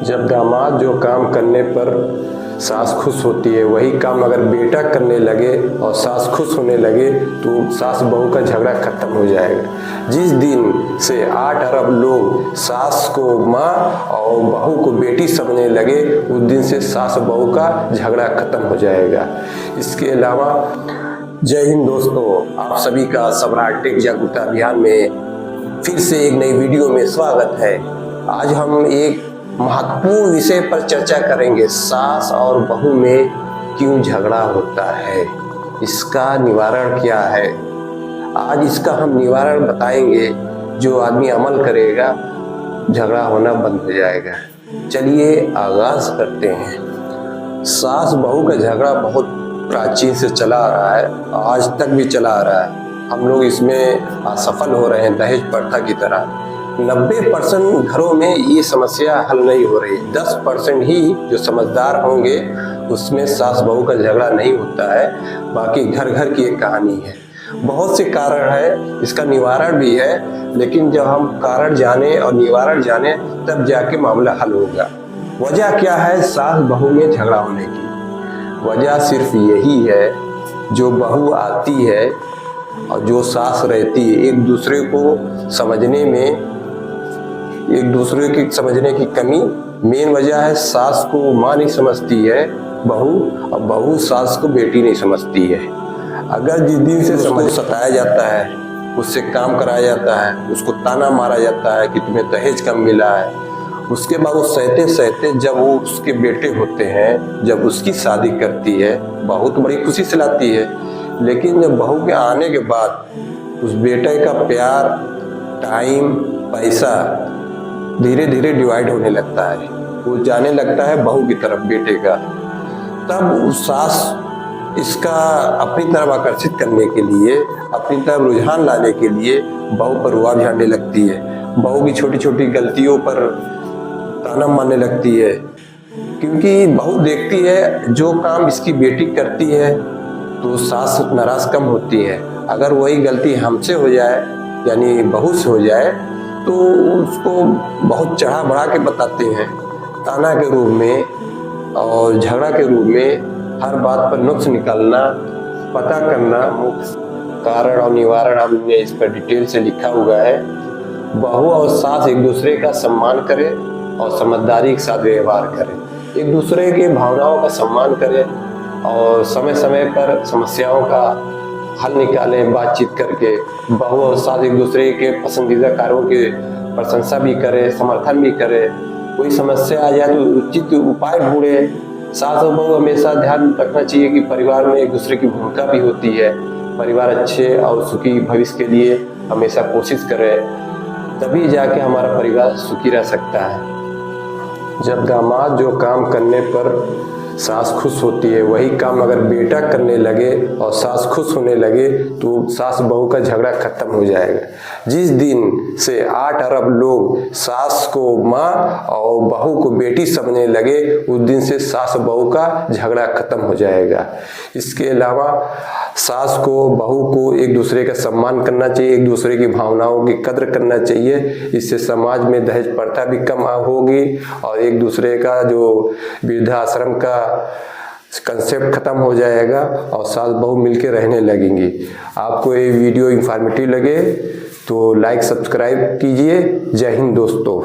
जब दामाद जो काम करने पर सास खुश होती है, वही काम अगर बेटा करने लगे और सास खुश होने लगे तो सास बहू का झगड़ा खत्म हो जाएगा। जिस दिन से 8 अरब लोग सास को माँ और बहू को बेटी समझने लगे, उस दिन से सास बहू का झगड़ा खत्म हो जाएगा। इसके अलावा जय हिंद दोस्तों, आप सभी का सम्राट टेक जागरूकता अभियान में फिर से एक नई वीडियो में स्वागत है। आज हम एक महत्वपूर्ण विषय पर चर्चा करेंगे, सास और बहू में क्यों झगड़ा होता है, इसका निवारण क्या है। आज इसका हम निवारण बताएंगे, जो आदमी अमल करेगा झगड़ा होना बंद हो जाएगा। चलिए आगाज करते हैं। सास बहू का झगड़ा बहुत प्राचीन से चला आ रहा है, आज तक भी चला आ रहा है। हम लोग इसमें असफल हो रहे हैं, दहेज प्रथा की तरह। 90% घरों में ये समस्या हल नहीं हो रही। 10% ही जो समझदार होंगे उसमें सास बहू का झगड़ा नहीं होता है। बाकी घर घर की एक कहानी है। बहुत से कारण है, इसका निवारण भी है, लेकिन जब हम कारण जाने और निवारण जाने तब जाके मामला हल होगा। वजह क्या है सास बहू में झगड़ा होने की? वजह सिर्फ यही है, जो बहू आती है और जो सास रहती है, एक दूसरे को समझने में, एक दूसरे की समझने की कमी मेन वजह है। सास को माँ नहीं समझती है बहू, और बहू सास को बेटी नहीं समझती है। अगर जिस दिन से उसको सताया जाता है, उससे काम कराया जाता है, उसको ताना मारा जाता है कि तुम्हें दहेज कम मिला है, उसके बाद वो सहते सहते जब वो उसके बेटे होते हैं, जब उसकी शादी करती है, बहू तो बड़ी खुशी से लाती है, लेकिन जब बहू के आने के बाद उस बेटे का प्यार, टाइम, पैसा धीरे धीरे डिवाइड होने लगता है। वो जाने लगता है बहू की तरफ, बेटे का। तब सास इसका अपनी तरफ आकर्षित करने के लिए, अपनी तरफ रुझान लाने के लिए बहू पर रुआब झाड़ने लगती है। बहू की छोटी छोटी गलतियों पर ताना मारने लगती है, क्योंकि बहू देखती है जो काम इसकी बेटी करती है तो सास नाराज कम होती है। अगर वही गलती हमसे हो जाए, यानी बहू से हो जाए, तो उसको बहुत चढ़ा बढ़ा के बताते हैं, ताना के रूप में और झगड़ा के रूप में। हर बात पर नुक्स निकालना, पता करना। कारण और निवारण हमने इस पर डिटेल से लिखा हुआ है। बहू और सास एक दूसरे का सम्मान करें और समझदारी के साथ व्यवहार करें, एक दूसरे के भावनाओं का सम्मान करें और समय समय पर समस्याओं का हल निकालें बातचीत करके। बहू और सास एक दूसरे के पसंदीदा कार्यों की प्रशंसा भी करें, समर्थन भी करें। कोई समस्या आ जाए तो उचित उपाय ढूंढें। सास और बहू हमेशा ध्यान रखना चाहिए कि परिवार में एक दूसरे की भूमिका भी होती है। परिवार अच्छे और सुखी भविष्य के लिए हमेशा कोशिश करें, तभी जाके हमारा परिवार सुखी रह सकता है। जब दामाद जो काम करने पर सास खुश होती है, वही काम अगर बेटा करने लगे और सास खुश होने लगे तो सास बहू का झगड़ा खत्म हो जाएगा। जिस दिन से 8 अरब लोग सास को माँ और बहू को बेटी समझने लगे, उस दिन से सास बहू का झगड़ा खत्म हो जाएगा। इसके अलावा सास को बहू को एक दूसरे का सम्मान करना चाहिए, एक दूसरे की भावनाओं की कद्र करना चाहिए। इससे समाज में दहेज प्रथा भी कम होगी और एक दूसरे का जो वृद्धाश्रम का कंसेप्ट खत्म हो जाएगा और सास बहू मिलकर रहने लगेंगी। आपको ये वीडियो इंफॉर्मेटिव लगे तो लाइक सब्सक्राइब कीजिए। जय हिंद दोस्तों।